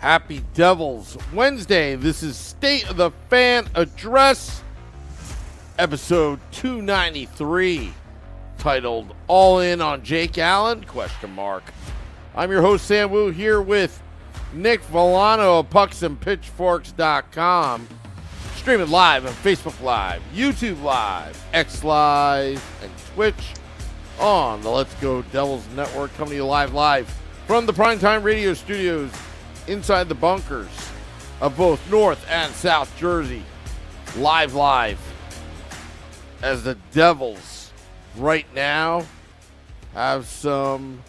Happy Devils Wednesday. This is State of the Fan Address, episode 293, titled All In on Jake Allen? I'm your host, Sam Wu, here with Nick Villano of pucksandpitchforks.com, streaming live on Facebook Live, YouTube Live, X Live, and Twitch on the Let's Go Devils Network, coming to you live from the Primetime Radio Studios inside the bunkers of both North and South Jersey. Live as the Devils right now have some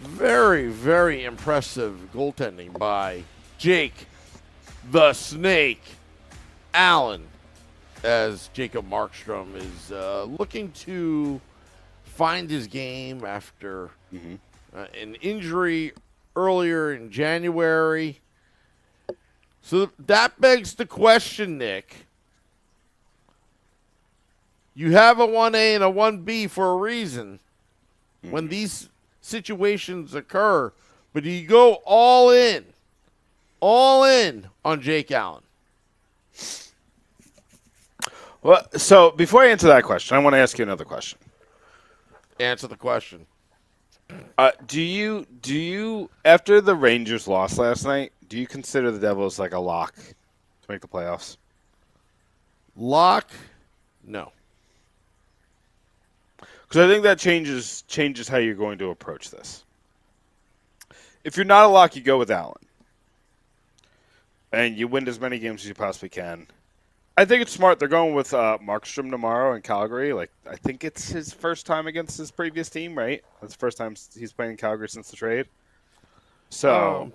very, very impressive goaltending by Jake the Snake Allen, as Jacob Markstrom is looking to find his game after an injury earlier in January. So that begs the question, Nick. You have a 1A and a 1B for a reason when these situations occur, but do you go all in on Jake Allen? Well, so before I answer that question, I want to ask you another question. Answer the question. Do you after the Rangers lost last night, do you consider the Devils like a lock to make the playoffs? Lock? No. Because I think that changes how you're going to approach this. If you're not a lock, you go with Allen. And you win as many games as you possibly can. I think it's smart. They're going with Markstrom tomorrow in Calgary. I think it's his first time against his previous team, right? That's the first time he's playing in Calgary since the trade. So,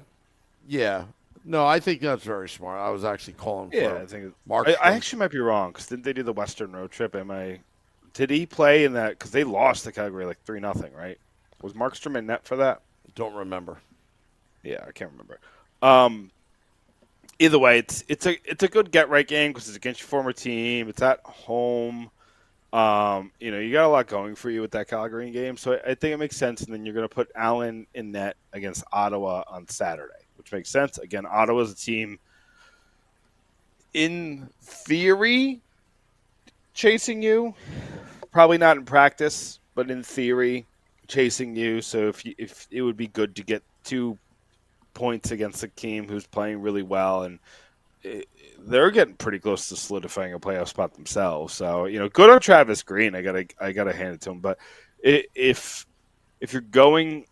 yeah. No, I think that's very smart. I was actually calling for I think Markstrom. I actually might be wrong, because didn't they do the Western road trip? Did he play in that? Because they lost to Calgary 3-0, right? Was Markstrom in net for that? Don't remember. Yeah, I can't remember. Either way, it's a good get right game because it's against your former team. It's at home. You got a lot going for you with that Calgary game, so I think it makes sense. And then you're going to put Allen in net against Ottawa on Saturday, which makes sense. Again, Ottawa's a team in theory chasing you, probably not in practice, but in theory chasing you. So if it would be good to get 2 points against a team who's playing really well, and they're getting pretty close to solidifying a playoff spot themselves. So good on Travis Green. I gotta hand it to him. But if you're going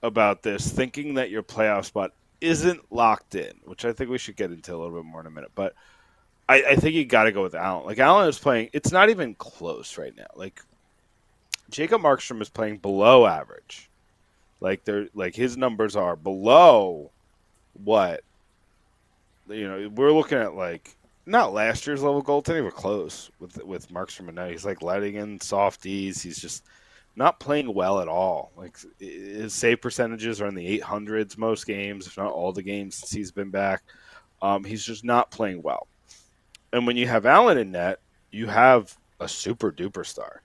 about this thinking that your playoff spot isn't locked in, which I think we should get into a little bit more in a minute, but I think you got to go with Allen. Allen is playing. It's not even close right now. Jacob Markstrom is playing below average. His numbers are below what, we're looking at not last year's level goaltending. We're close with Markstrom, and now he's letting in softies. He's just not playing well at all. His save percentages are in the 800s most games, if not all the games since he's been back. He's just not playing well. And when you have Allen in net, you have a super duper star.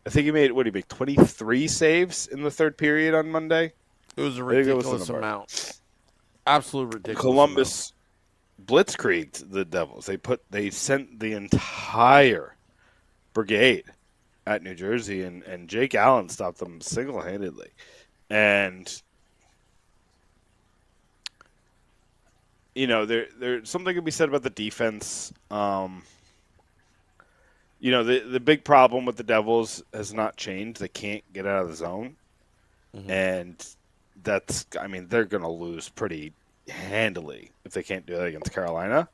I think he made 23 saves in the third period on Monday? It was a ridiculous amount. Absolute ridiculous Columbus blitzkrieged the Devils. They sent the entire brigade at New Jersey, and Jake Allen stopped them single-handedly. And there's something to be said about the defense. The big problem with the Devils has not changed. They can't get out of the zone. And they're going to lose pretty handily if they can't do that against Carolina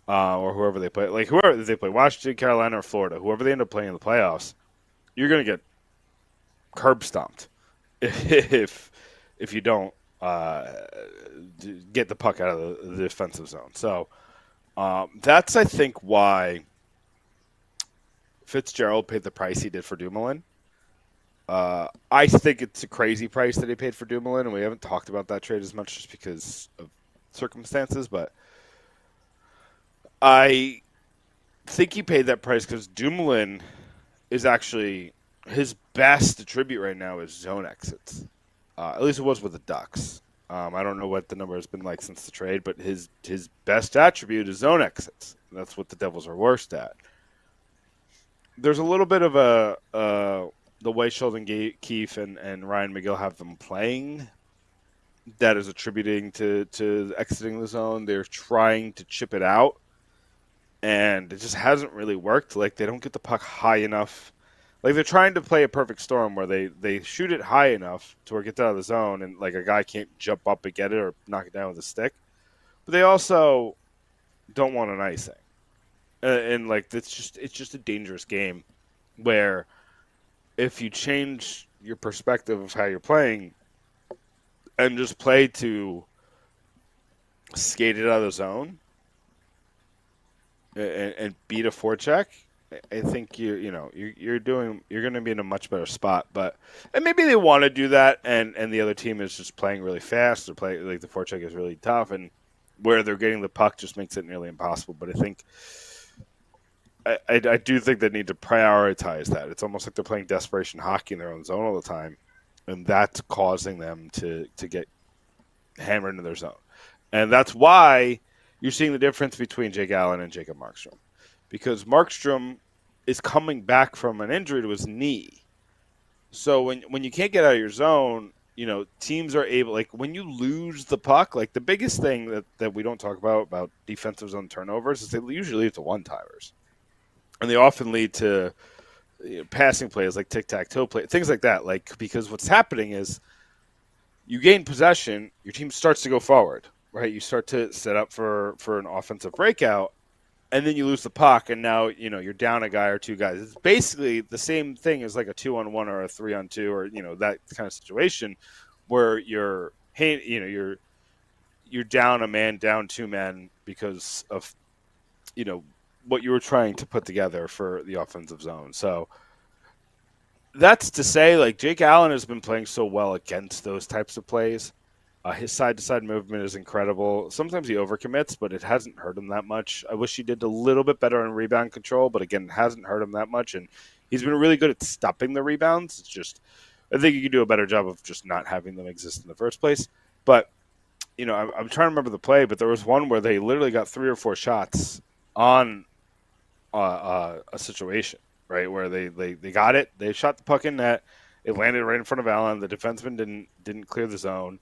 or whoever they play. Whoever they play, Washington, Carolina, or Florida, whoever they end up playing in the playoffs, you're going to get curb stomped if you don't get the puck out of the defensive zone. So that's, I think, why Fitzgerald paid the price he did for Dumoulin. I think it's a crazy price that he paid for Dumoulin, and we haven't talked about that trade as much just because of circumstances, but I think he paid that price because Dumoulin is actually his best attribute right now is zone exits. At least it was with the Ducks. I don't know what the number has been like since the trade, but his best attribute is zone exits. That's what the Devils are worst at. There's a little bit of the way Sheldon Keefe and Ryan McGill have them playing that is attributing to exiting the zone. They're trying to chip it out, and it just hasn't really worked. Like, they don't get the puck high enough. Like, they're trying to play a perfect storm where they shoot it high enough to where it gets out of the zone and, like, a guy can't jump up and get it or knock it down with a stick. But they also don't want an icing. And like, it's just a dangerous game where if you change your perspective of how you're playing and just play to skate it out of the zone and beat a forecheck, I think you're going to be in a much better spot. And maybe they want to do that, and the other team is just playing really fast. They're playing like the forecheck is really tough, and where they're getting the puck just makes it nearly impossible. But I think I do think they need to prioritize that. It's almost like they're playing desperation hockey in their own zone all the time, and that's causing them to get hammered into their zone. And that's why you're seeing the difference between Jake Allen and Jacob Markstrom. Because Markstrom is coming back from an injury to his knee. So when you can't get out of your zone, teams are able, like, when you lose the puck, like, the biggest thing that we don't talk about defensive zone turnovers is they usually lead to one-timers. And they often lead to passing plays like tic-tac-toe play, things like that. Like, because what's happening is you gain possession, your team starts to go forward, right? You start to set up for an offensive breakout, and then you lose the puck, and now you're down a guy or two guys. It's basically the same thing as like a 2-on-1 or a 3-on-2 or that kind of situation where you're down a man, down two men because of what you were trying to put together for the offensive zone. So that's to say, like, Jake Allen has been playing so well against those types of plays. His side-to-side movement is incredible. Sometimes he overcommits, but it hasn't hurt him that much. I wish he did a little bit better in rebound control, but again, it hasn't hurt him that much. And he's been really good at stopping the rebounds. It's just, I think he could do a better job of just not having them exist in the first place. But, I'm trying to remember the play, but there was one where they literally got 3 or 4 shots on a situation, right, where they got it. They shot the puck in net. It landed right in front of Allen. The defenseman didn't clear the zone.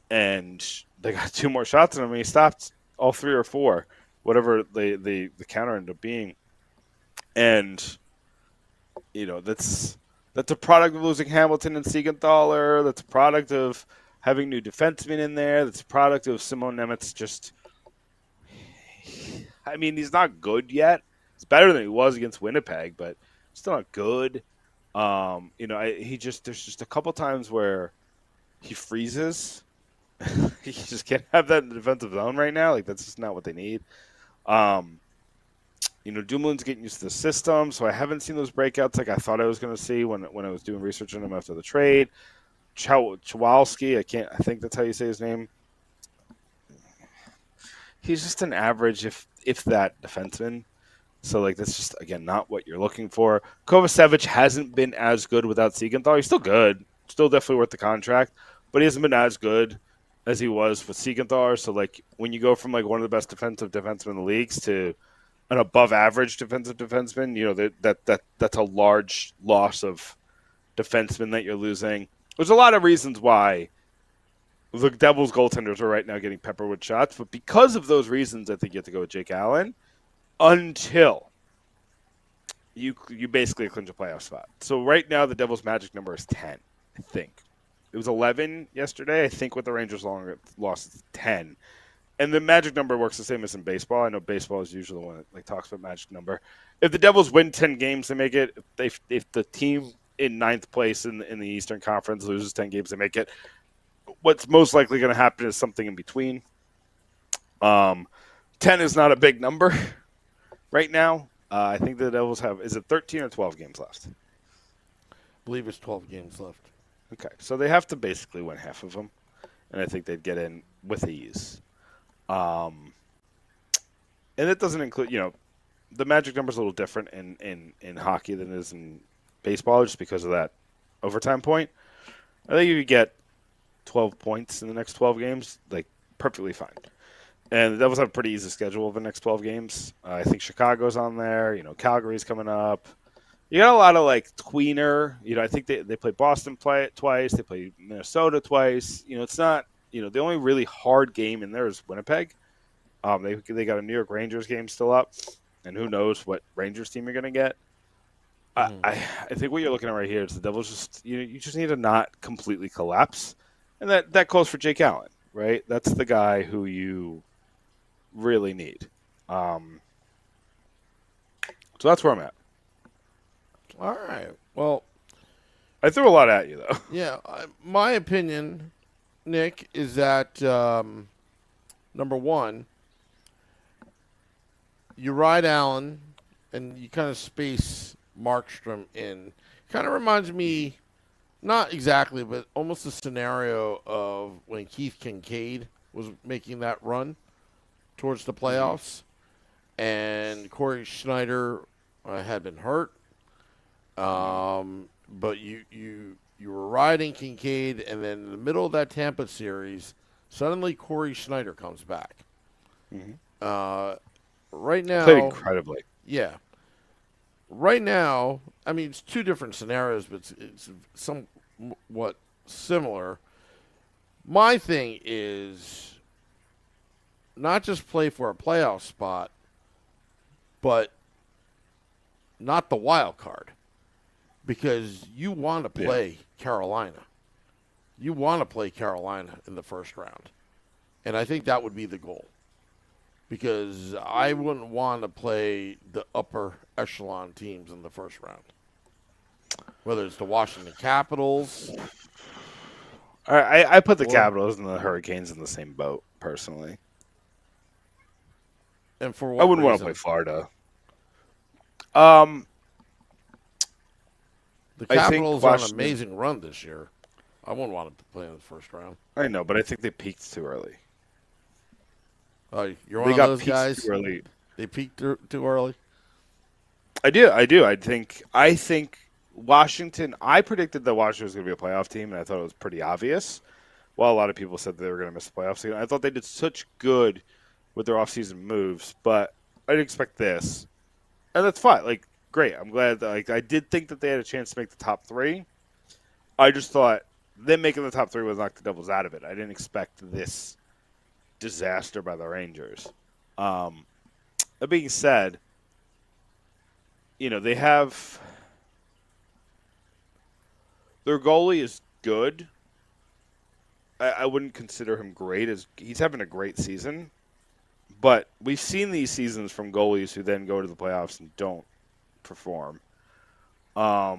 And they got 2 more shots on him, and he stopped all 3 or 4, whatever the counter ended up being. And, that's a product of losing Hamilton and Siegenthaler. That's a product of having new defensemen in there. That's a product of Simone Nemetz just – I mean, he's not good yet. He's better than he was against Winnipeg, but still not good. There's just a couple times where he freezes. You just can't have that in the defensive zone right now. Like, that's just not what they need. Dumoulin's getting used to the system, so I haven't seen those breakouts like I thought I was going to see when I was doing research on him after the trade. Chwalski, I think that's how you say his name. He's just an average, if that, defenseman. So, like, that's just, again, not what you're looking for. Kovacevic hasn't been as good without Siegenthaler. He's still good. Still definitely worth the contract. But he hasn't been as good as he was with Siegenthaler. So, like, when you go from, like, one of the best defensive defensemen in the leagues to an above-average defensive defenseman, that's a large loss of defenseman that you're losing. There's a lot of reasons why the Devils goaltenders are right now getting peppered with shots. But because of those reasons, I think you have to go with Jake Allen until you basically clinch a playoff spot. So right now the Devils' magic number is 10, I think. It was 11 yesterday. I think with the Rangers lost, it's 10. And the magic number works the same as in baseball. I know baseball is usually the one that talks about magic number. If the Devils win 10 games, they make it. If the team in 9th place in the Eastern Conference loses 10 games, they make it. What's most likely going to happen is something in between. 10 is not a big number right now. I think the Devils have, is it 13 or 12 games left? I believe it's 12 games left. Okay, so they have to basically win half of them, and I think they'd get in with ease. And it doesn't include, the magic number is a little different in hockey than it is in baseball just because of that overtime point. I think if you get 12 points in the next 12 games, like perfectly fine. And the Devils have a pretty easy schedule of the next 12 games. I think Chicago's on there. Calgary's coming up. You got a lot of like tweener. I think they play Boston twice. They play Minnesota twice. It's not. The only really hard game in there is Winnipeg. They got a New York Rangers game still up, and who knows what Rangers team you're going to get. I think what you're looking at right here is the Devils just you just need to not completely collapse, and that calls for Jake Allen, right? That's the guy who you really need. So that's where I'm at. All right. Well, I threw a lot at you, though. yeah, my opinion, Nick, is that number one, you ride Allen and you kind of space Markstrom in. Kind of reminds me, not exactly, but almost a scenario of when Keith Kincaid was making that run towards the playoffs, and Corey Schneider had been hurt. But you were riding Kincaid, and then in the middle of that Tampa series, suddenly Corey Schneider comes back. Right now, played incredibly. Yeah. Right now, I mean, it's two different scenarios, but it's somewhat similar. My thing is not just play for a playoff spot, but not the wild card. Because you want to play Carolina. You want to play Carolina in the first round. And I think that would be the goal. Because I wouldn't want to play the upper echelon teams in the first round. Whether it's the Washington Capitals. I put the Capitals and the Hurricanes in the same boat, personally. And for what I wouldn't reason? want to play Florida. The Capitals are on an amazing run this year. I wouldn't want to play in the first round. I know, but I think they peaked too early. You're one of those guys? Too early. They peaked too early? I do. I think Washington, I predicted that Washington was going to be a playoff team, and I thought it was pretty obvious. While a lot of people said they were going to miss the playoffs, I thought they did such good with their offseason moves, but I didn't expect this. And that's fine. Like, great. I'm glad that I did think that they had a chance to make the top three. I just thought them making the top three would knock the Devils out of it. I didn't expect this disaster by the Rangers. That being said, they have their goalie is good. I wouldn't consider him great. He's having a great season, but we've seen these seasons from goalies who then go to the playoffs and don't perform. I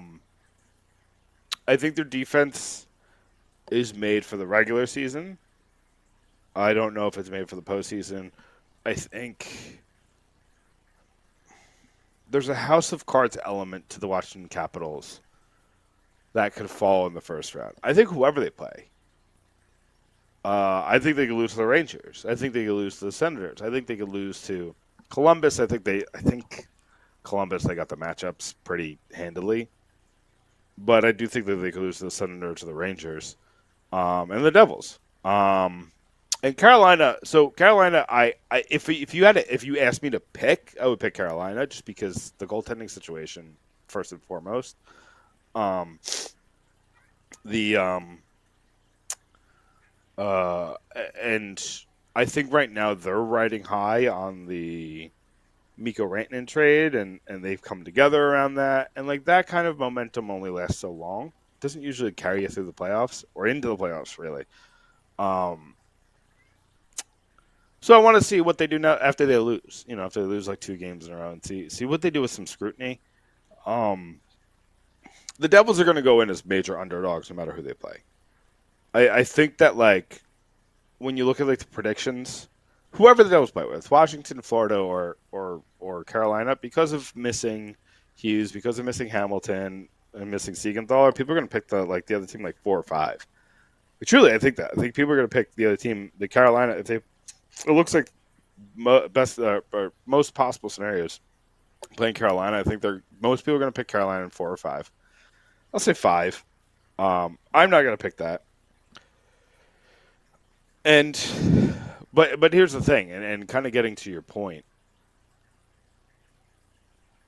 think their defense is made for the regular season. I don't know if it's made for the postseason. I think there's a house of cards element to the Washington Capitals that could fall in the first round. I think whoever they play. I think they could lose to the Rangers. I think they could lose to the Senators. I think they could lose to Columbus. I think Columbus, they got the matchups pretty handily. But I do think that they could lose to the Senators or the Rangers. And the Devils. And Carolina. So Carolina, if you asked me to pick, I would pick Carolina just because the goaltending situation first and foremost. And I think right now they're riding high on the Mikko Rantanen trade, and they've come together around that. And like that kind of momentum only lasts so long. It doesn't usually carry you through the playoffs or into the playoffs, really. So I want to see what they do now after they lose. After they lose like 2 games in a row, and see what they do with some scrutiny. The Devils are going to go in as major underdogs no matter who they play. I think that like when you look at like the predictions, whoever the Devils play with, Washington, Florida, or Carolina, because of missing Hughes, because of missing Hamilton and missing Siegenthaler, people are going to pick the other team like 4 or 5. But truly, I think people are going to pick the other team, the Carolina. It looks like best or most possible scenarios playing Carolina. I think most people are going to pick Carolina in 4 or 5. I'll say 5. I'm not going to pick that. And but here's the thing, and kind of getting to your point,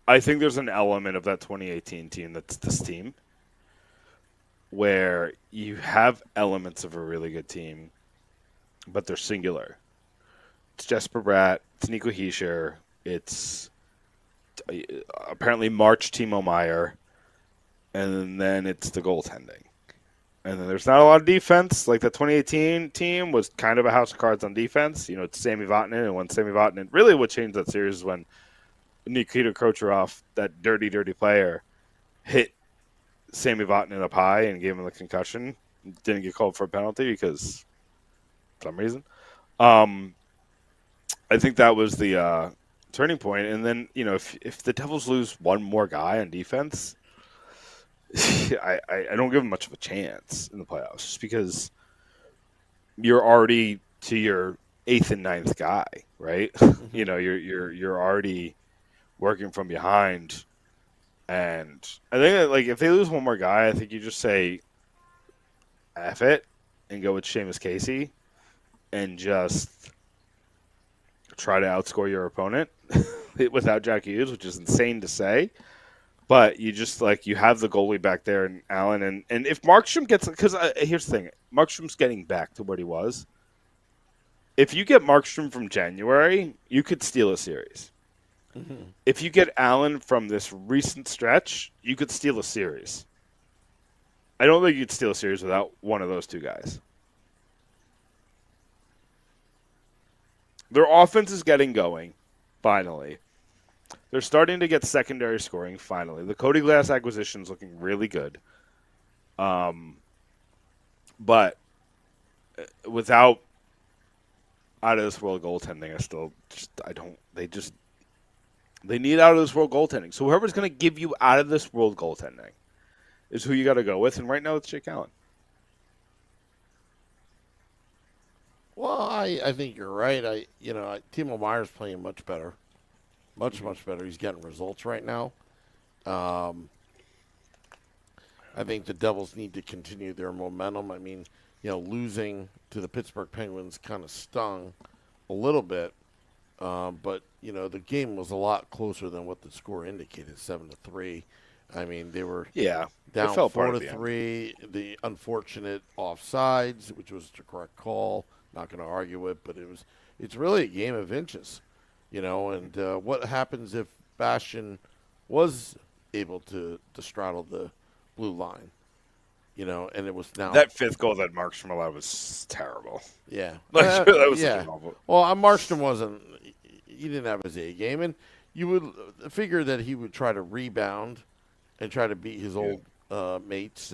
I think there's an element of that 2018 team that's this team where you have elements of a really good team, but they're singular. It's Jesper Bratt, it's Nico Hischier, it's apparently March Timo Meyer, and then it's the goaltending. And then there's not a lot of defense. Like the 2018 team was kind of a house of cards on defense. You know, it's Sami Vatanen, and when Sami Vatanen, really what changed that series is when Nikita Kucherov, that dirty player, hit Sami Vatanen up high and gave him the concussion. Didn't get called for a penalty because for some reason. I think that was the turning point. And then, you know, if the Devils lose one more guy on defense, I don't give them much of a chance in the playoffs just because you're already to your 8th and 9th guy, right? You know, you're already working from behind. And I think that, like, if they lose one more guy, I think you just say F it and go with Seamus Casey and just try to outscore your opponent without Jack Hughes, which is insane to say. But you just, like, you have the goalie back there and Allen. And if Markstrom gets – because here's the thing. Markstrom's getting back to what he was. If you get Markstrom from January, you could steal a series. Mm-hmm. If you get Allen from this recent stretch, you could steal a series. I don't think you'd steal a series without one of those two guys. Their offense is getting going, finally. They're starting to get secondary scoring, finally. The Cody Glass acquisition is looking really good. But without out-of-this-world goaltending, they need out-of-this-world goaltending. So whoever's going to give you out-of-this-world goaltending is who you got to go with. And right now it's Jake Allen. Well, I think you're right. Timo Meyer's playing much better. Much better. He's getting results right now. I think the Devils need to continue their momentum. I mean, losing to the Pittsburgh Penguins kind of stung a little bit. But, the game was a lot closer than what the score indicated, 7-3. I mean, they were down 4-3. The unfortunate offsides, which was the correct call. Not going to argue it, but it's really a game of inches. And what happens if Bastian was able to straddle the blue line? And it was now that 5th goal that Markstrom allowed was terrible. Yeah, that was yeah. Well, Markstrom wasn't. He didn't have his A game, and you would figure that he would try to rebound and try to beat his old mates,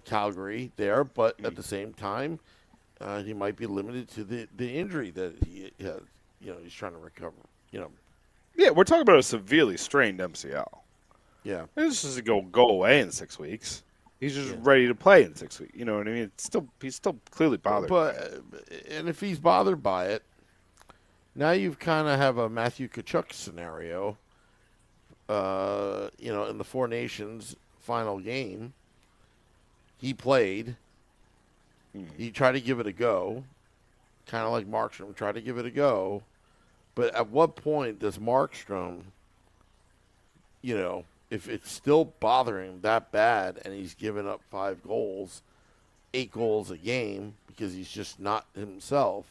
Calgary there. But at the same time, he might be limited to the injury that he has. He's trying to recover. Yeah, we're talking about a severely strained MCL. Yeah, this is go away in 6 weeks. He's just ready to play in 6 weeks. You know what I mean? He's still clearly bothered. And if he's bothered by it, now you've kind of have a Matthew Tkachuk scenario. In the Four Nations final game, he played. He tried to give it a go, kind of like Markstrom tried to give it a go. But at what point does Markstrom, if it's still bothering him that bad and he's giving up 5 goals, 8 goals a game because he's just not himself,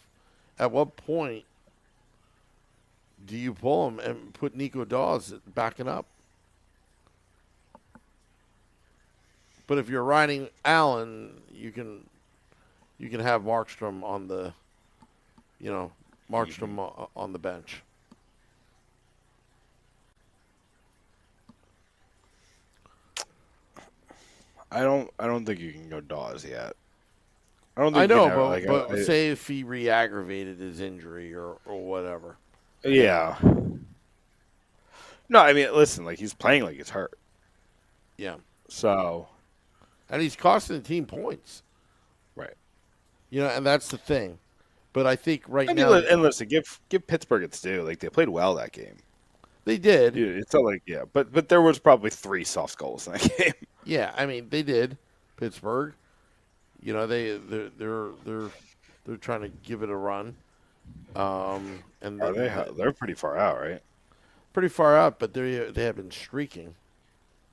at what point do you pull him and put Nico Dawes backing up? But if you're riding Allen, you can have Markstrom on the, on the bench. I don't think you can go Dawes yet. I know, but say if he re-aggravated his injury or whatever. Yeah. No, I mean, listen, like he's playing like he's hurt. Yeah. So. And he's costing the team points. Right. And that's the thing. But I think now. And listen, give Pittsburgh its due. Like they played well that game. They did. Dude, it's not like but there was probably 3 soft goals in that game. Yeah, I mean they did. Pittsburgh. They're They're trying to give it a run. And Are they? They're pretty far out, right? pretty far out, but they have been streaking.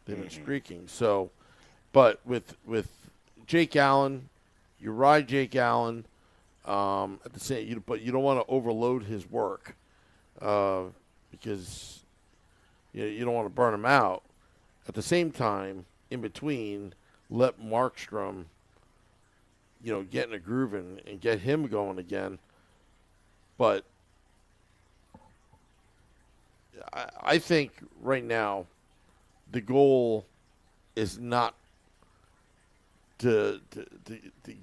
They've been streaking. So, but with Jake Allen, you ride Jake Allen. At the same, but you don't want to overload his work because you don't want to burn him out. At the same time, in between, let Markstrom, get in a groove and get him going again. But I think right now the goal is not to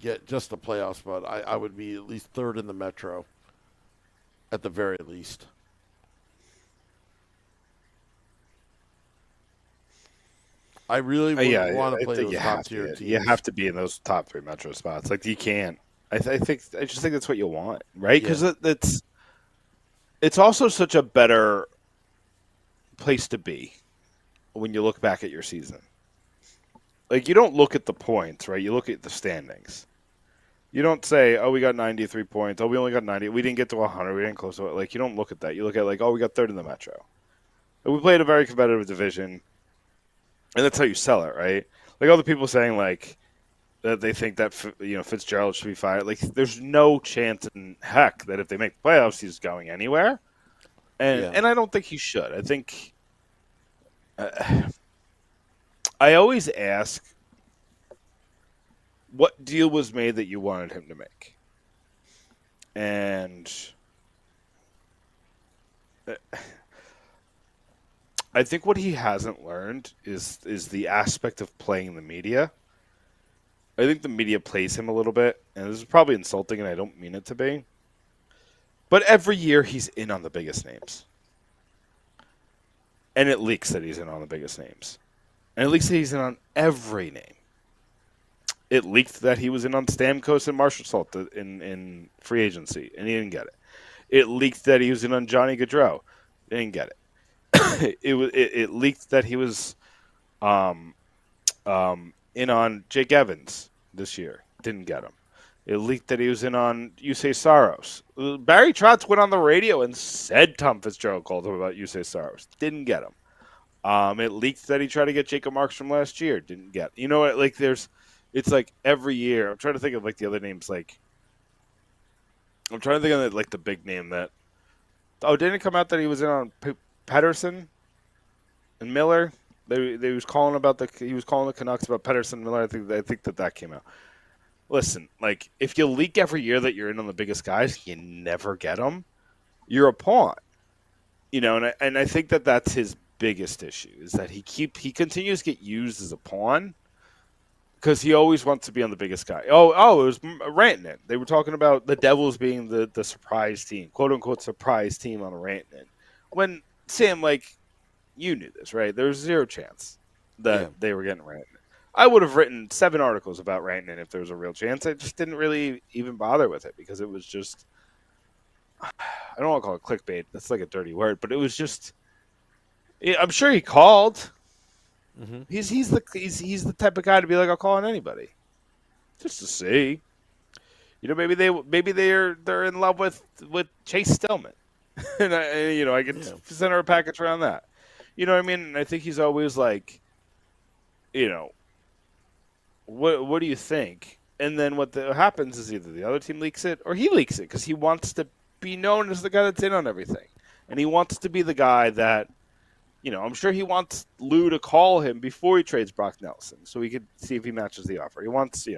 get just a playoff spot. I would be at least third in the Metro, at the very least. I really want to play those top tier teams. You have to be in those top 3 Metro spots. Like you can't. I just think that's what you want, right? Because it's also such a better place to be when you look back at your season. Like, you don't look at the points, right? You look at the standings. You don't say, oh, we got 93 points. Oh, we only got 90. We didn't get to 100. We didn't close to it. Like, you don't look at that. You look at, like, oh, we got third in the Metro. And we played a very competitive division. And that's how you sell it, right? Like, all the people saying, like, that they think that, Fitzgerald should be fired. Like, there's no chance in heck that if they make the playoffs, he's going anywhere. And I don't think he should. I think I always ask, what deal was made that you wanted him to make? And I think what he hasn't learned is the aspect of playing the media. I think the media plays him a little bit, and this is probably insulting, and I don't mean it to be. But every year he's in on the biggest names. And it leaks that he's in on the biggest names. And it leaks that he's in on every name. It leaked that he was in on Stamkos and Marchessault in free agency, and he didn't get it. It leaked that he was in on Johnny Gaudreau. They didn't get it. It leaked that he was in on Jake Evans this year. Didn't get him. It leaked that he was in on Yusei Saros. Barry Trotz went on the radio and said Tom Fitzgerald called him about Yusei Saros. Didn't get him. It leaked that he tried to get Jacob Markstrom last year. Didn't get. You know what? Like it's like every year. I'm trying to think of like the other names. Like I'm trying to think of like the big name that. Oh, didn't it come out that he was in on Pedersen and Miller? They was calling about he was calling the Canucks about Pedersen and Miller. I think that came out. Listen, like if you leak every year that you're in on the biggest guys, you never get them. You're a pawn, and I think that that's his biggest issue is that he continues to get used as a pawn because he always wants to be on the biggest guy. Oh, it was Rantanen. They were talking about the Devils being the surprise team, quote unquote surprise team on a Rantanen. When Sam, like you knew this, right? There was zero chance that they were getting Rantanen. I would have written 7 articles about Rantanen if there was a real chance. I just didn't really even bother with it because it was just – I don't want to call it clickbait. That's like a dirty word. But it was just – I'm sure he called. Mm-hmm. He's the type of guy to be like, I'll call on anybody just to see. Maybe they're in love with Chase Stillman. And I can send her a package around that. You know what I mean? And I think he's always like, what do you think? And then what happens is either the other team leaks it or he leaks it because he wants to be known as the guy that's in on everything. And he wants to be the guy that, I'm sure he wants Lou to call him before he trades Brock Nelson so he could see if he matches the offer. He wants,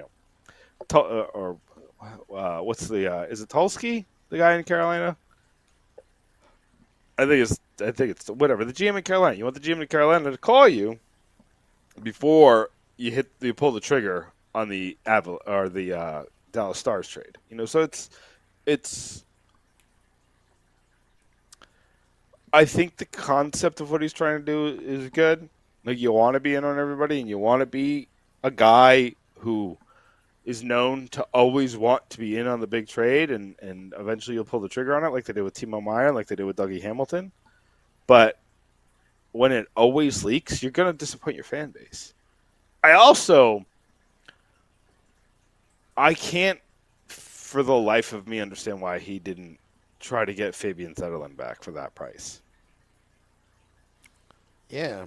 what's is it Tulsky, the guy in Carolina? I think it's whatever. The GM in Carolina. You want the GM in Carolina to call you before you pull the trigger on the Dallas Stars trade. So it's. I think the concept of what he's trying to do is good. Like you want to be in on everybody, and you want to be a guy who is known to always want to be in on the big trade, and eventually you'll pull the trigger on it, like they did with Timo Meier, like they did with Dougie Hamilton. But when it always leaks, you're going to disappoint your fan base. I can't for the life of me understand why he didn't try to get Fabian Zetterlund back for that price. Yeah.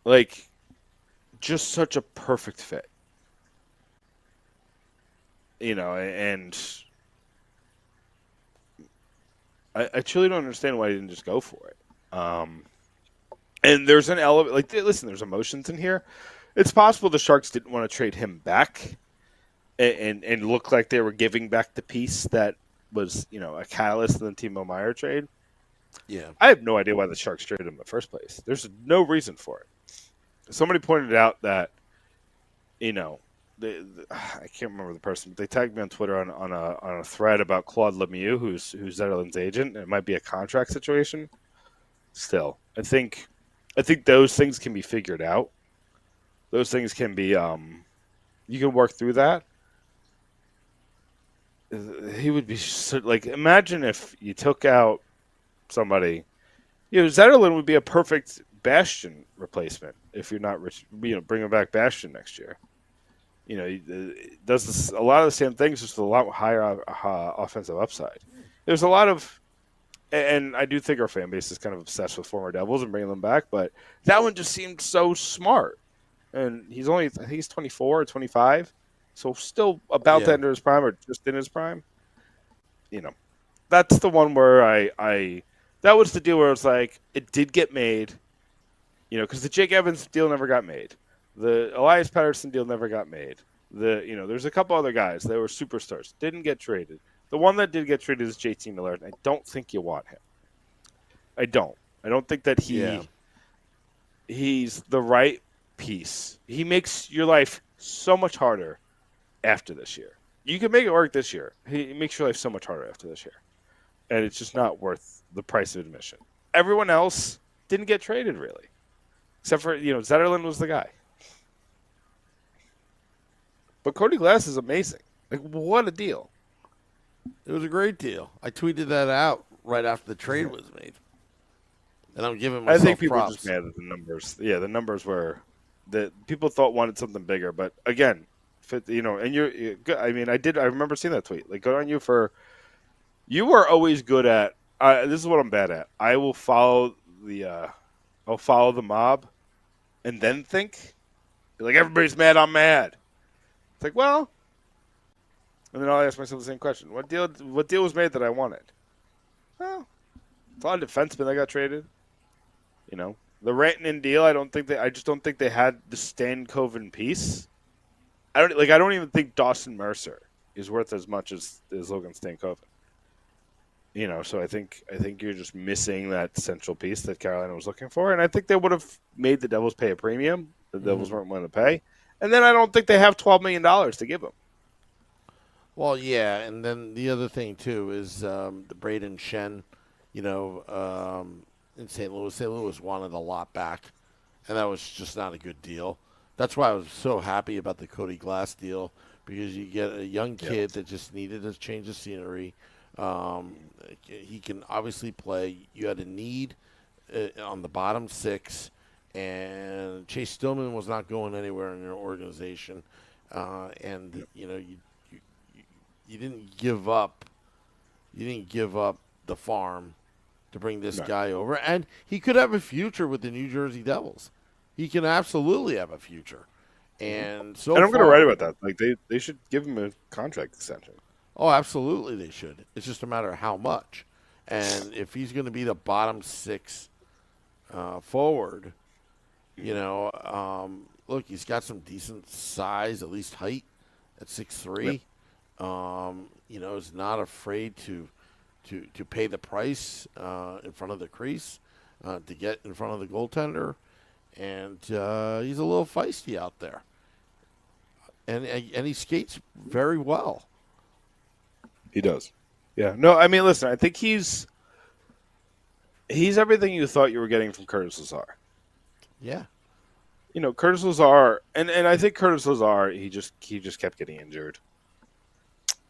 Like, just such a perfect fit. You know, and I truly don't understand why he didn't just go for it. And there's an element, like, listen, there's emotions in here. It's possible the Sharks didn't want to trade him back and look like they were giving back the piece that was, you know, a catalyst in the Timo Meier trade. Yeah. I have no idea why the Sharks traded him in the first place. There's no reason for it. Somebody pointed out that, you know, I can't remember the person, but they tagged me on Twitter on a thread about Claude Lemieux, who's Zetterlund's agent. It might be a contract situation. Still, I think those things can be figured out. Those things can be you can work through that. He would be like, imagine if you took out somebody. You know, Zetterlund would be a perfect Bastion replacement if you're not, bringing back Bastion next year. You know, he does a lot of the same things, just a lot higher offensive upside. There's a lot of, and I do think our fan base is kind of obsessed with former Devils and bringing them back, but that one just seemed so smart. And he's I think he's 24 or 25, so still about to enter his prime or just in his prime. You know, that's the one where I that was the deal where it was like, it did get made, you know, because the Jake Evans deal never got made. The Elias Patterson deal never got made. There's a couple other guys that were superstars, didn't get traded. The one that did get traded is JT Miller. I don't think you want him. I don't think that he's the right piece. He makes your life so much harder after this year. You can make it work this year. He makes your life so much harder after this year. And it's just not worth the price of admission. Everyone else didn't get traded, really. Except for, Zetterlund was the guy. But Cody Glass is amazing. Like, what a deal. It was a great deal. I tweeted that out right after the trade was made. And I'm giving myself I think people props. were just mad at the numbers. Yeah, the numbers were that people wanted something bigger. But again, and you're good. I mean, I remember seeing that tweet. Like, good on you you were always good at, this is what I'm bad at. I will follow I'll follow the mob and then think. Like, everybody's mad, I'm mad. It's like, well, and then I'll ask myself the same question. What deal was made that I wanted? Well, it's a lot of defensemen that got traded. You know, the Rantanen deal, I just don't think they had the Stankoven piece. I don't even think Dawson Mercer is worth as much as Logan Stankoven. You know, so I think you're just missing that central piece that Carolina was looking for, and I think they would have made the Devils pay a premium. The Devils weren't willing to pay, and then I don't think they have $12 million to give them. Well, yeah, and then the other thing too is the Braden Shen, in St. Louis. St. Louis wanted a lot back, and that was just not a good deal. That's why I was so happy about the Cody Glass deal, because you get a young kid that just needed a change of scenery. He can obviously play. You had a need on the bottom six, and Chase Stillman was not going anywhere in your organization, and you didn't give up. You didn't give up the farm to bring this guy over, and he could have a future with the New Jersey Devils. He can absolutely have a future, and I'm going to write about that. Like, they should give him a contract extension. Oh, absolutely they should. It's just a matter of how much. And if he's going to be the bottom six forward, look, he's got some decent size, at least height, at 6'3". Yep. Is not afraid to pay the price in front of the crease, to get in front of the goaltender. And he's a little feisty out there. And he skates very well. He does. Yeah. No, I mean, listen, I think he's everything you thought you were getting from Curtis Lazar. Yeah. Curtis Lazar, and I think Curtis Lazar, he just kept getting injured.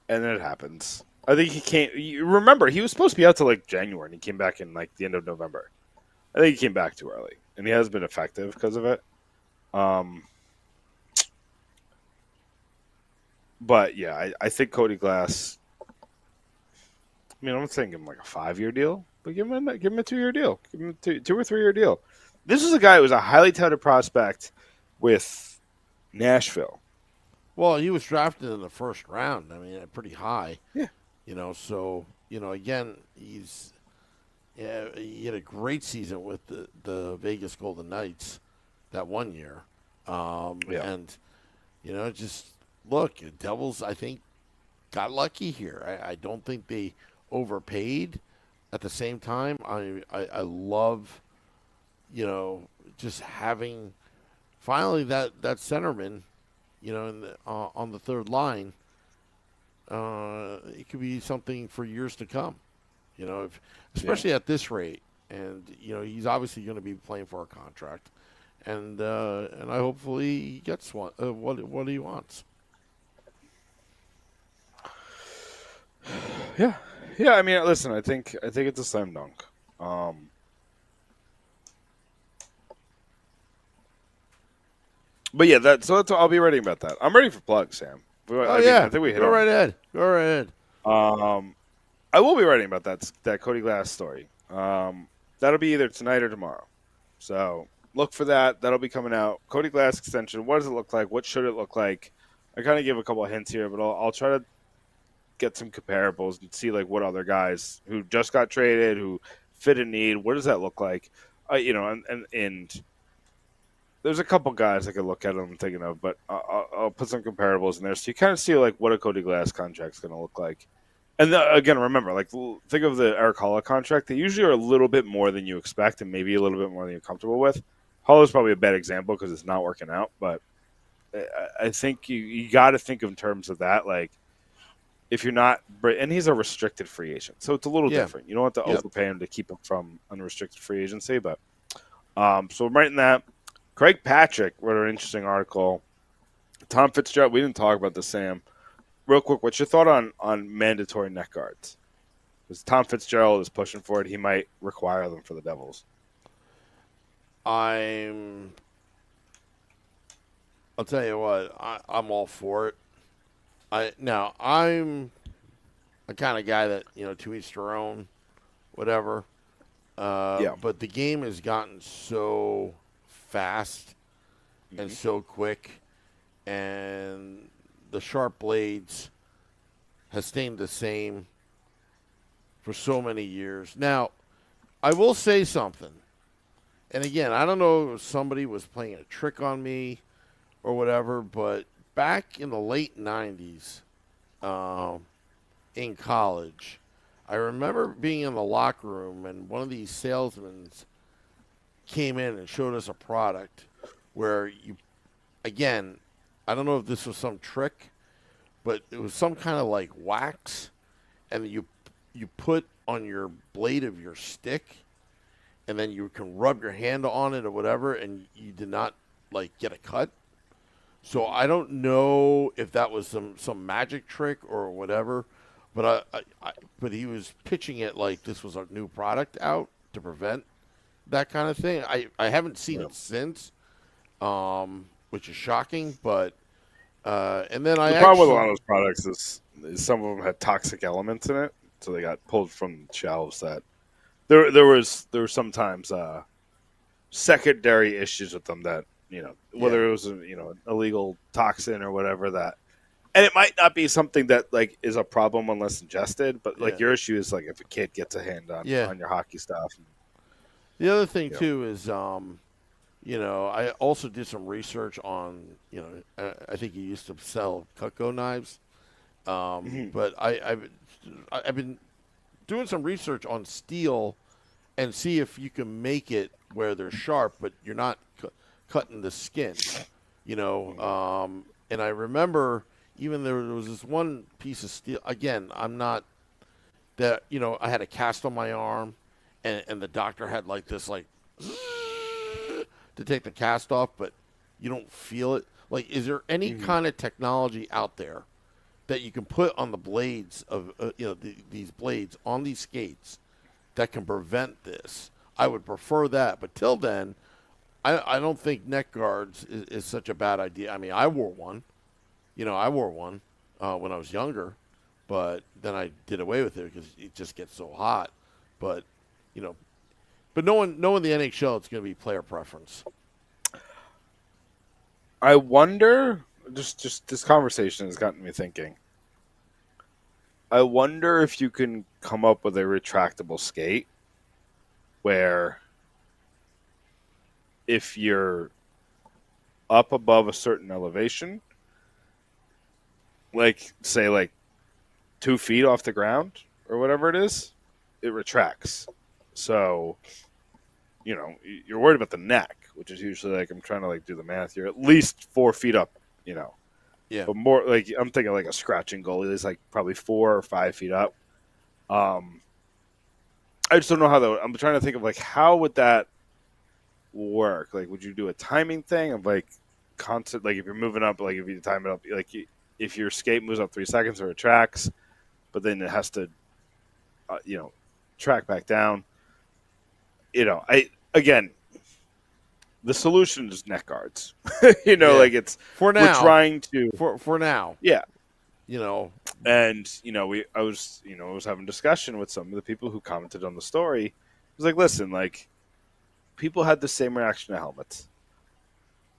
And then it happens. I think he can't. Remember, he was supposed to be out till like January, and he came back in like the end of November. I think he came back too early, and he has been effective because of it. But yeah, I think Cody Glass. I mean, I'm not saying give him like a 5-year deal, but give him a 2-year deal. Give him a 2 or 3 year deal. This is a guy who was a highly touted prospect with Nashville. Well, he was drafted in the first round. I mean, pretty high. Yeah. So again, he had a great season with the Vegas Golden Knights that one year. And just look, Devils, I think, got lucky here. I don't think they overpaid. At the same time, I love, just having finally that centerman, on the third line. It could be something for years to come, especially at this rate. And he's obviously going to be playing for a contract, and I hopefully he gets what he wants. Yeah. Yeah, I mean, listen, I think it's a slam dunk. But yeah, I'll be ready about that. I'm ready for plugs, Sam. I think we hit Go on right ahead. Go right ahead. I will be writing about that Cody Glass story. That'll be either tonight or tomorrow. So look for that. That'll be coming out. Cody Glass extension. What does it look like? What should it look like? I kind of give a couple of hints here, but I'll try to get some comparables and see like what other guys who just got traded, who fit a need. What does that look like? And there's a couple guys I could look at I'm thinking of, but I'll put some comparables in there so you kind of see like what a Cody Glass contract is going to look like. And again, remember, like think of the Eric Holla contract. They usually are a little bit more than you expect, and maybe a little bit more than you're comfortable with. Holla's probably a bad example because it's not working out, but I think you got to think in terms of that. Like, if you're not, and he's a restricted free agent, so it's a little different. You don't have to overpay him to keep him from unrestricted free agency, but so I'm writing that. Craig Patrick wrote an interesting article. Tom Fitzgerald, we didn't talk about this, Sam. Real quick, what's your thought on mandatory neck guards? Because Tom Fitzgerald is pushing for it. He might require them for the Devils. I'll tell you what, I'm all for it. I'm a kind of guy that, to each their own, whatever. But the game has gotten so fast and so quick, and the sharp blades has stayed the same for so many years. Now, I will say something. And again, I don't know if somebody was playing a trick on me or whatever, but back in the late 90s in college, I remember being in the locker room and one of these salesmen came in and showed us a product where again, I don't know if this was some trick, but it was some kind of like wax, and you put on your blade of your stick, and then you can rub your hand on it or whatever, and you did not like get a cut. So I don't know if that was some magic trick or whatever, but but he was pitching it like this was a new product out to prevent that kind of thing. I haven't seen it since, which is shocking. But and then the problem with a lot of those products is some of them had toxic elements in it, so they got pulled from shelves. That there were sometimes secondary issues with them that whether it was an illegal toxin or whatever that. And it might not be something that like is a problem unless ingested, but like your issue is like if a kid gets a hand on your hockey stuff. The other thing too is, I also did some research on, I think he used to sell Cutco knives, but I've been doing some research on steel and see if you can make it where they're sharp, but you're not cutting the skin, and I remember. Even there was this one piece of steel. Again, I'm not that, I had a cast on my arm, and the doctor had like this, like, to take the cast off, but you don't feel it. Like, is there any kind of technology out there that you can put on the blades of, these blades on these skates that can prevent this? I would prefer that. But till then, I don't think neck guards is such a bad idea. I mean, I wore one. I wore one when I was younger, but then I did away with it because it just gets so hot. But you know, but knowing the NHL, it's going to be player preference. I wonder. Just this conversation has gotten me thinking. I wonder if you can come up with a retractable skate where if you're up above a certain elevation, like say like 2 feet off the ground or whatever it is, it retracts. So, you're worried about the neck, which is usually like, I'm trying to like do the math. You're at least 4 feet up, Yeah. but more like I'm thinking like a scratching goalie is like probably 4 or 5 feet up. I just don't know how that. I'm trying to think of like how would that work? Like, would you do a timing thing of like constant? Like, if you're moving up, like if you time it up, like if your skate moves up 3 seconds or it tracks, but then it has to, track back down. Again, the solution is neck guards. Like it's for now. We're trying to for now. Yeah. And I was having a discussion with some of the people who commented on the story. It was like, listen, like people had the same reaction to helmets.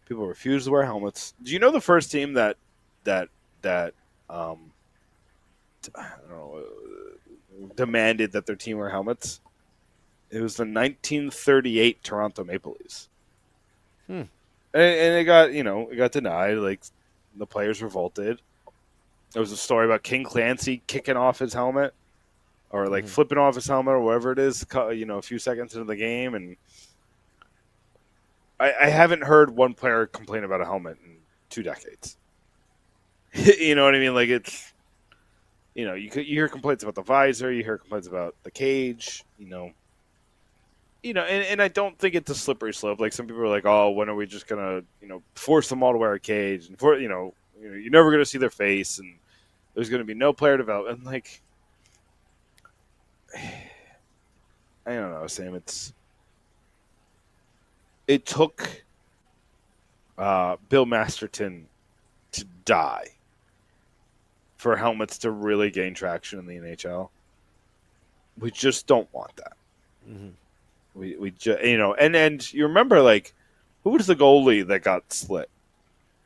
People refused to wear helmets. Do you know the first team that I don't know, demanded that their team wear helmets? It was the 1938 Toronto Maple Leafs. And it got denied. Like the players revolted. There was a story about King Clancy kicking off his helmet, or like flipping off his helmet, or whatever it is. A few seconds into the game, and I haven't heard one player complain about a helmet in 2 decades. You know what I mean? Like it's, you hear complaints about the visor, you hear complaints about the cage, and I don't think it's a slippery slope. Like some people are like, oh, when are we just gonna, force them all to wear a cage? And you're never gonna see their face, and there's gonna be no player development. And like, I don't know, Sam. It took Bill Masterton to die for helmets to really gain traction in the NHL. We just don't want that. We just, and you remember, like, who was the goalie that got slit?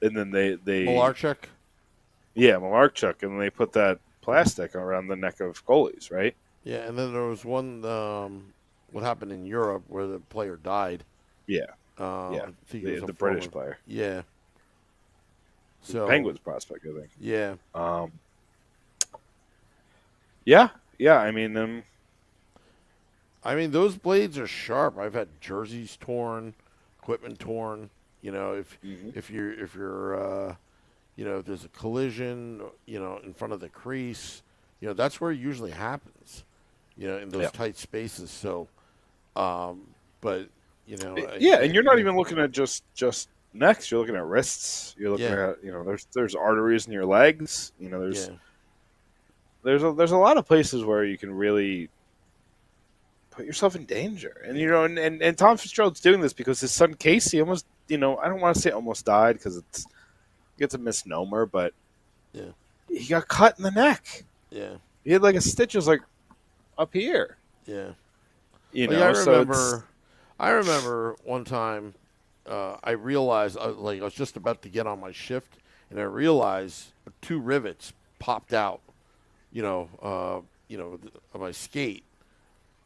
And then they Malarchuk? Yeah, Malarchuk, and they put that plastic around the neck of goalies, right? Yeah, and then there was one, what happened in Europe where the player died. Yeah. The British player. Yeah. So Penguins prospect, I think. Yeah. Yeah. I mean, those blades are sharp. I've had jerseys torn, equipment torn. If you're if there's a collision, in front of the crease, that's where it usually happens. In those tight spaces. So, but and you're not even looking at just necks. You're looking at wrists. You're looking at there's arteries in your legs. There's a lot of places where you can really put yourself in danger. And and Tom Fitzgerald's doing this because his son Casey almost, I don't want to say almost died because it's a misnomer, but he got cut in the neck. Yeah, he had like a stitch was like up here. Yeah, I remember one time I realized I was just about to get on my shift, and I realized 2 rivets popped out, of my skate.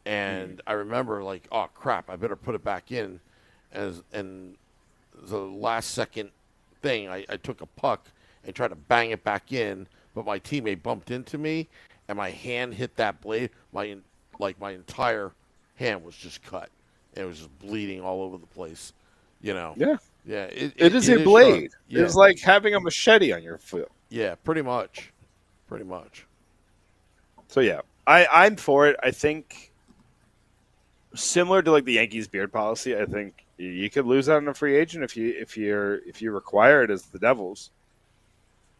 And I remember like, oh crap, I better put it back in. And the last second thing, I took a puck and tried to bang it back in, but my teammate bumped into me, and my hand hit that blade. My entire hand was just cut. It was just bleeding all over the place. Yeah. Yeah. It is a blade. Yeah. It's like having a machete on your foot. Yeah, pretty much. So yeah, I'm for it. I think similar to like the Yankees beard policy, I think you could lose out on a free agent if you require it as the Devils.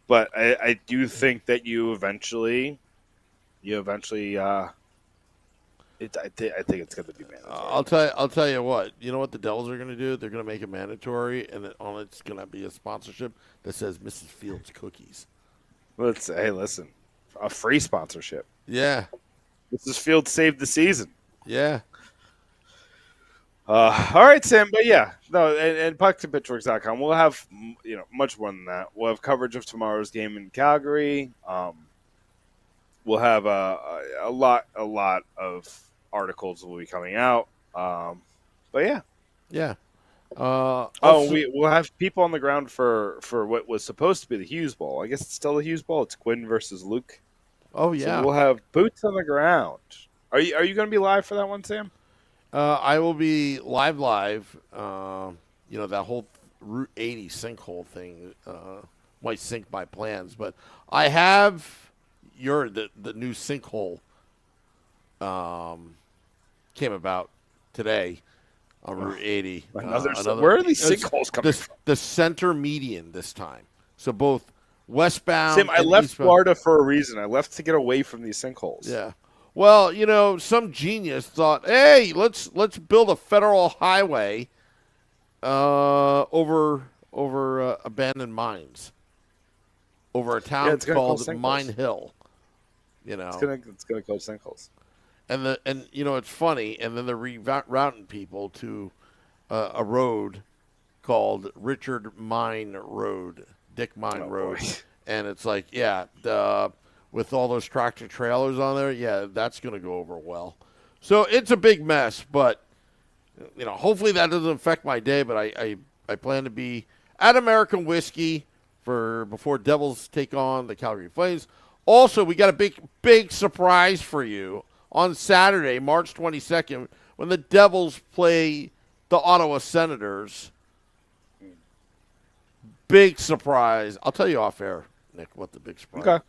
But I do think that you eventually I think it's going to be mandatory. I'll tell you what. You know what the Devils are going to do? They're going to make it mandatory, and on it's going to be a sponsorship that says Mrs. Fields Cookies. Hey, listen, a free sponsorship. Yeah. This is Field Save the Season. Yeah. All right, Sam. But yeah, no, and puck2pitchworks.com. We'll have much more than that. We'll have coverage of tomorrow's game in Calgary. We'll have a lot of articles will be coming out. But yeah. Yeah. We'll have people on the ground for what was supposed to be the Hughes Bowl. I guess it's still the Hughes Bowl. It's Quinn versus Luke. Oh yeah. So we'll have boots on the ground. Are you going to be live for that one, Sam? I will be live. That whole Route 80 sinkhole thing might sink my plans, but I have the new sinkhole came about today on Route 80. Where are these sinkholes coming from? The center median this time. So both westbound. Sam, I left eastbound. Florida for a reason. I left to get away from these sinkholes. Yeah. Well, some genius thought, hey, let's build a federal highway over abandoned mines, over a town called Mine Hill. It's gonna cause sinkholes. And it's funny. And then they're rerouting people to a road called Richard Mine Road, Dick Mine Road, boy. And it's like, with all those tractor trailers on there, that's going to go over well. So it's a big mess, but hopefully that doesn't affect my day. But I plan to be at American Whiskey before Devils take on the Calgary Flames. Also, we got a big surprise for you on Saturday, March 22nd, when the Devils play the Ottawa Senators. Big surprise. I'll tell you off air, Nick, what the big surprise. Okay.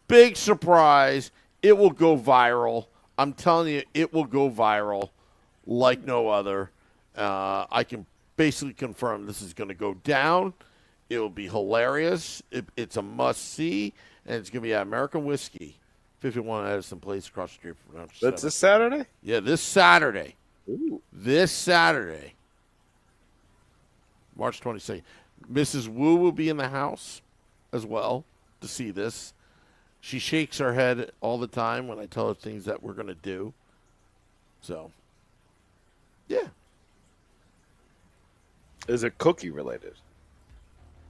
Big surprise. It will go viral. I'm telling you, it will go viral like no other. I can basically confirm this is going to go down. It will be hilarious. It's a must-see, and it's going to be at American Whiskey, 51 Edison Place across the street from Rochester. That's this Saturday? Yeah, this Saturday. Ooh. This Saturday, March 22nd. Mrs. Wu will be in the house as well to see this. She shakes her head all the time when I tell her things that we're going to do. So, yeah. Is it cookie related?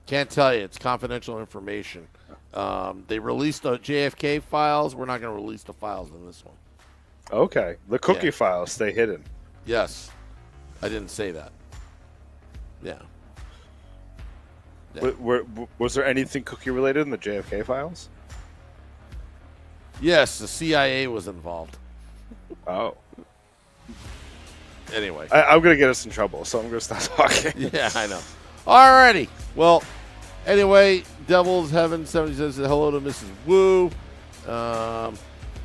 Can't tell you. It's confidential information. They released the JFK files. We're not going to release the files in this one. Okay. The cookie files stay hidden. Yes. I didn't say that. Yeah. Was there anything cookie related in the JFK files? Yes, the CIA was involved. Oh. Anyway. I'm going to get us in trouble, so I'm going to stop talking. Yeah, I know. All righty. Well, anyway, Devil's Heaven 70 says hello to Mrs. Wu.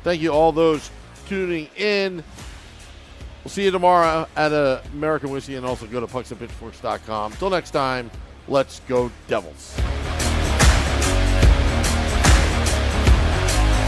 Thank you all those tuning in. We'll see you tomorrow at American Whiskey, and also go to pucksandpitchforks.com. Till next time, let's go Devils.